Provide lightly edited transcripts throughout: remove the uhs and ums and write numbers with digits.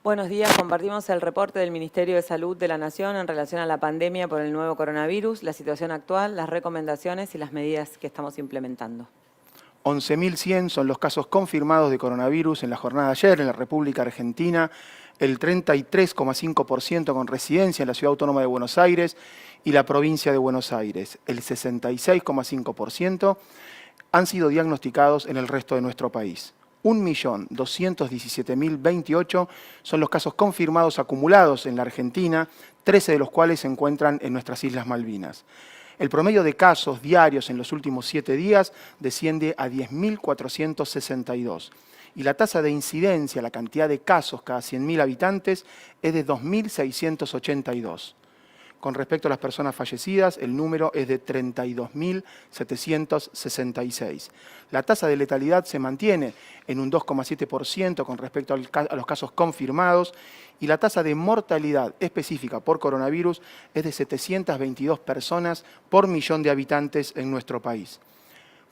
Buenos días, compartimos el reporte del Ministerio de Salud de la Nación en relación a la pandemia por el nuevo coronavirus, la situación actual, las recomendaciones y las medidas que estamos implementando. 11.100 son los casos confirmados de coronavirus en la jornada de ayer en la República Argentina, el 33,5% con residencia en la Ciudad Autónoma de Buenos Aires y la provincia de Buenos Aires. El 66,5% han sido diagnosticados en el resto de nuestro país. 1.217.028 son los casos confirmados acumulados en la Argentina, 13 de los cuales se encuentran en nuestras Islas Malvinas. El promedio de casos diarios en los últimos 7 días desciende a 10.462 y la tasa de incidencia, la cantidad de casos cada 100.000 habitantes, es de 2.682. Con respecto a las personas fallecidas, el número es de 32.766. La tasa de letalidad se mantiene en un 2,7% con respecto a los casos confirmados y la tasa de mortalidad específica por coronavirus es de 722 personas por millón de habitantes en nuestro país.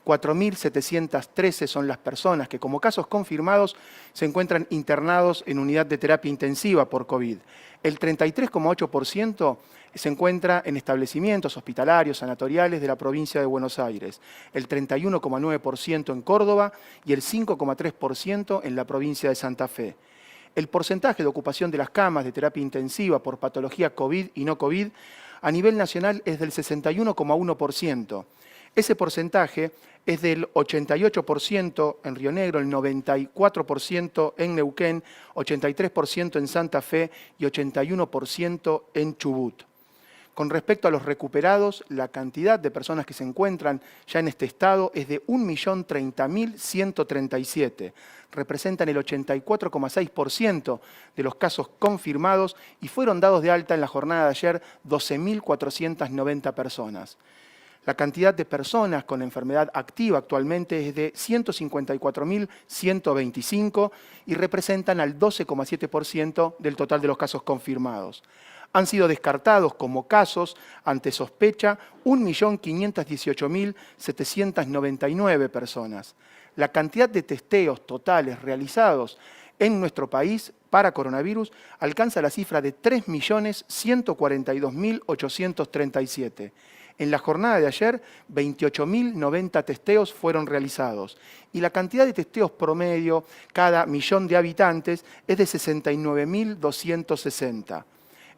4.713 son las personas que como casos confirmados se encuentran internados en unidad de terapia intensiva por COVID. El 33,8% se encuentra en establecimientos hospitalarios, sanatoriales de la provincia de Buenos Aires, el 31,9% en Córdoba y el 5,3% en la provincia de Santa Fe. El porcentaje de ocupación de las camas de terapia intensiva por patología COVID y no COVID a nivel nacional es del 61,1%. Ese porcentaje es del 88% en Río Negro, el 94% en Neuquén, 83% en Santa Fe y 81% en Chubut. Con respecto a los recuperados, la cantidad de personas que se encuentran ya en este estado es de 1.030.137. Representan el 84,6% de los casos confirmados y fueron dados de alta en la jornada de ayer 12.490 personas. La cantidad de personas con enfermedad activa actualmente es de 154.125 y representan al 12,7% del total de los casos confirmados. Han sido descartados como casos ante sospecha 1.518.799 personas. La cantidad de testeos totales realizados en nuestro país para coronavirus alcanza la cifra de 3.142.837. En la jornada de ayer, 28.090 testeos fueron realizados y la cantidad de testeos promedio cada millón de habitantes es de 69.260.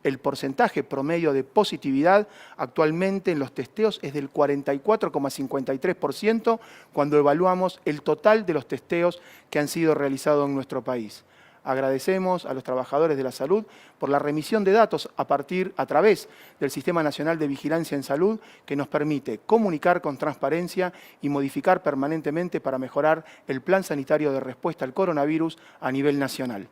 El porcentaje promedio de positividad actualmente en los testeos es del 44,53% cuando evaluamos el total de los testeos que han sido realizados en nuestro país. Agradecemos a los trabajadores de la salud por la remisión de datos a través del Sistema Nacional de Vigilancia en Salud, que nos permite comunicar con transparencia y modificar permanentemente para mejorar el plan sanitario de respuesta al coronavirus a nivel nacional.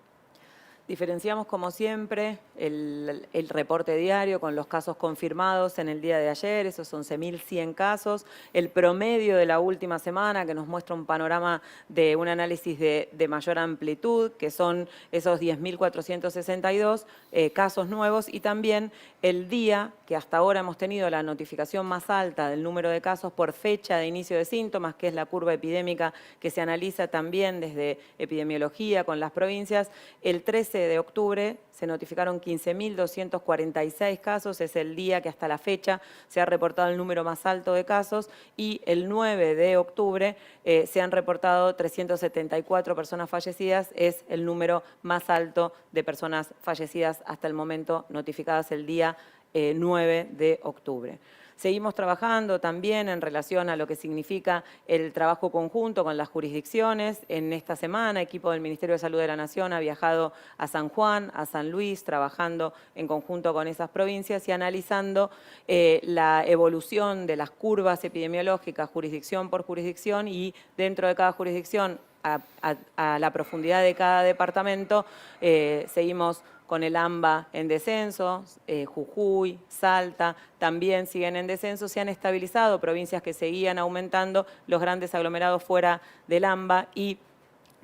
Diferenciamos, como siempre, el reporte diario con los casos confirmados en el día de ayer, esos 11.100 casos, el promedio de la última semana, que nos muestra un panorama de un análisis de mayor amplitud, que son esos 10.462 casos nuevos, y también el día que hasta ahora hemos tenido la notificación más alta del número de casos por fecha de inicio de síntomas, que es la curva epidémica que se analiza también desde epidemiología con las provincias. El 13 de octubre se notificaron 15.246 casos, es el día que hasta la fecha se ha reportado el número más alto de casos, y el 9 de octubre se han reportado 374 personas fallecidas, es el número más alto de personas fallecidas hasta el momento notificadas el día 9 de octubre. Seguimos trabajando también en relación a lo que significa el trabajo conjunto con las jurisdicciones. En esta semana, equipo del Ministerio de Salud de la Nación ha viajado a San Juan, a San Luis, trabajando en conjunto con esas provincias y analizando la evolución de las curvas epidemiológicas jurisdicción por jurisdicción, y dentro de cada jurisdicción, a la profundidad de cada departamento, seguimos con el AMBA en descenso, Jujuy, Salta, también siguen en descenso, se han estabilizado provincias que seguían aumentando, los grandes aglomerados fuera del AMBA, y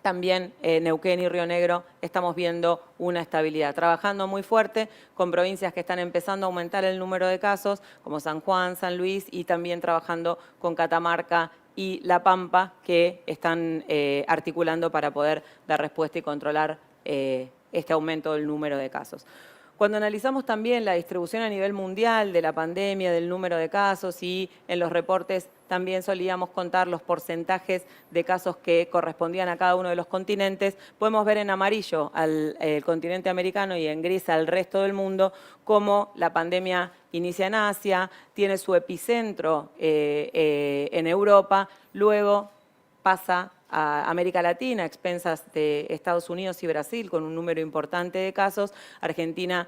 también Neuquén y Río Negro estamos viendo una estabilidad. Trabajando muy fuerte con provincias que están empezando a aumentar el número de casos, como San Juan, San Luis, y también trabajando con Catamarca y La Pampa, que están articulando para poder dar respuesta y controlar este aumento del número de casos. Cuando analizamos también la distribución a nivel mundial de la pandemia, del número de casos, y en los reportes también solíamos contar los porcentajes de casos que correspondían a cada uno de los continentes, podemos ver en amarillo al continente americano y en gris al resto del mundo cómo la pandemia inicia en Asia, tiene su epicentro en Europa, luego pasa a América Latina, a expensas de Estados Unidos y Brasil, con un número importante de casos. Argentina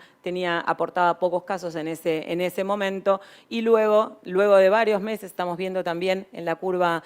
aportaba pocos casos en ese momento, y luego de varios meses, estamos viendo también en la curva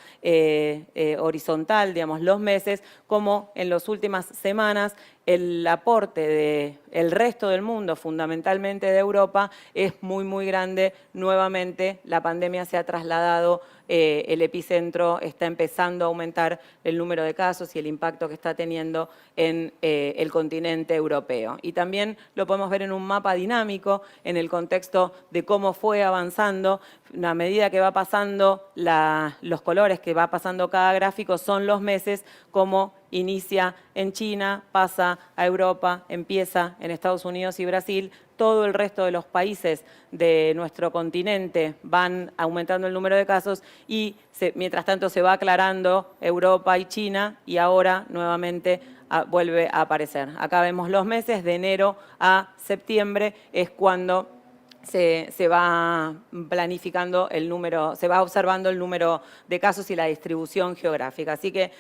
horizontal, digamos, los meses, como en las últimas semanas el aporte del resto del mundo, fundamentalmente de Europa, es muy, muy grande. Nuevamente la pandemia se ha trasladado, el epicentro está empezando a aumentar el número de casos y el impacto que está teniendo en el continente europeo. Y también lo podemos ver en un mapa dinámico, en el contexto de cómo fue avanzando. A medida que va pasando los colores que va pasando cada gráfico son los meses, como inicia en China, pasa a Europa, empieza en Estados Unidos y Brasil. Todo el resto de los países de nuestro continente van aumentando el número de casos y mientras tanto se va aclarando Europa y China, y ahora nuevamente vuelve a aparecer. Acá vemos los meses de enero a septiembre, es cuando se va planificando el número, se va observando el número de casos y la distribución geográfica. Así que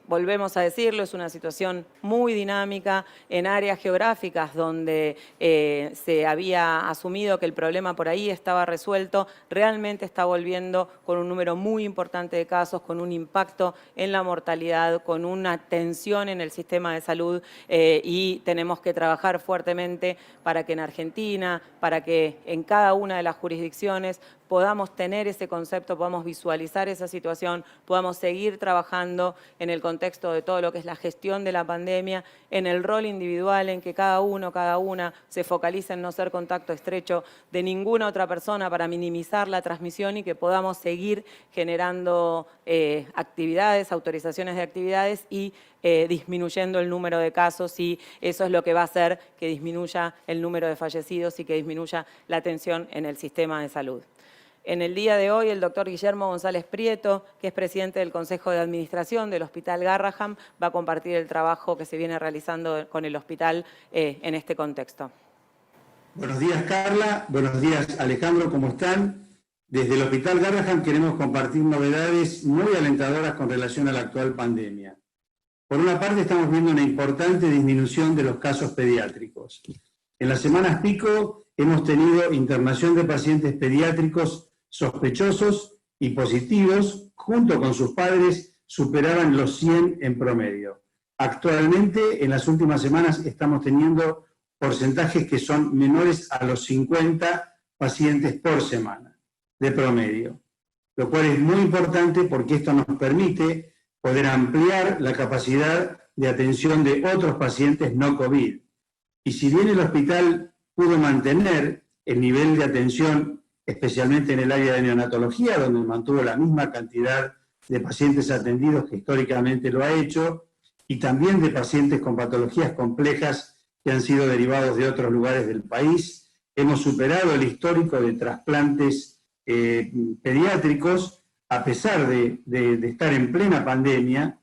volvemos a decirlo, es una situación muy dinámica en áreas geográficas donde se había asumido que el problema por ahí estaba resuelto. Realmente está volviendo con un número muy importante de casos, con un impacto en la mortalidad, con una tensión en el sistema de salud, y tenemos que trabajar fuertemente para que en Argentina, para que en cada una de las jurisdicciones podamos tener ese concepto, podamos visualizar esa situación, podamos seguir trabajando en el contexto de todo lo que es la gestión de la pandemia, en el rol individual, en que cada uno, cada una se focalice en no ser contacto estrecho de ninguna otra persona para minimizar la transmisión, y que podamos seguir generando actividades, autorizaciones de actividades y disminuyendo el número de casos, y eso es lo que va a hacer que disminuya el número de fallecidos y que disminuya la tensión en el sistema de salud. En el día de hoy, el doctor Guillermo González Prieto, que es presidente del Consejo de Administración del Hospital Garrahan, va a compartir el trabajo que se viene realizando con el hospital en este contexto. Buenos días, Carla. Buenos días, Alejandro. ¿Cómo están? Desde el Hospital Garrahan queremos compartir novedades muy alentadoras con relación a la actual pandemia. Por una parte, estamos viendo una importante disminución de los casos pediátricos. En las semanas pico hemos tenido internación de pacientes pediátricos sospechosos y positivos, junto con sus padres, superaban los 100 en promedio. Actualmente, en las últimas semanas, estamos teniendo porcentajes que son menores a los 50 pacientes por semana de promedio, lo cual es muy importante porque esto nos permite poder ampliar la capacidad de atención de otros pacientes no COVID. Y si bien el hospital pudo mantener el nivel de atención, especialmente en el área de neonatología, donde mantuvo la misma cantidad de pacientes atendidos que históricamente lo ha hecho, y también de pacientes con patologías complejas que han sido derivados de otros lugares del país, hemos superado el histórico de trasplantes pediátricos, a pesar de estar en plena pandemia.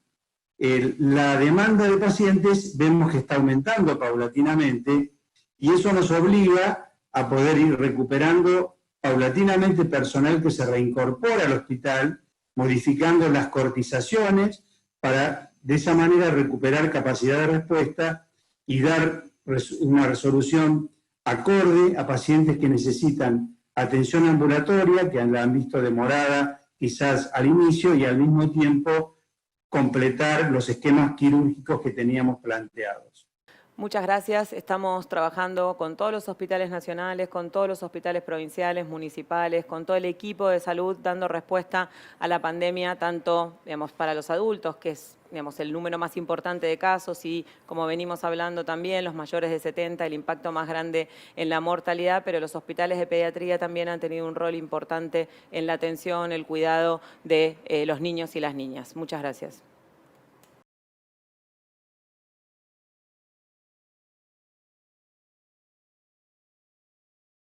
La demanda de pacientes vemos que está aumentando paulatinamente, y eso nos obliga a poder ir recuperando paulatinamente personal que se reincorpora al hospital, modificando las cotizaciones para de esa manera recuperar capacidad de respuesta y dar una resolución acorde a pacientes que necesitan atención ambulatoria, que la han visto demorada quizás al inicio, y al mismo tiempo completar los esquemas quirúrgicos que teníamos planteados. Muchas gracias. Estamos trabajando con todos los hospitales nacionales, con todos los hospitales provinciales, municipales, con todo el equipo de salud, dando respuesta a la pandemia, tanto, digamos, para los adultos, que es, digamos, el número más importante de casos, y, como venimos hablando también, los mayores de 70, el impacto más grande en la mortalidad, pero los hospitales de pediatría también han tenido un rol importante en la atención, el cuidado de los niños y las niñas. Muchas gracias.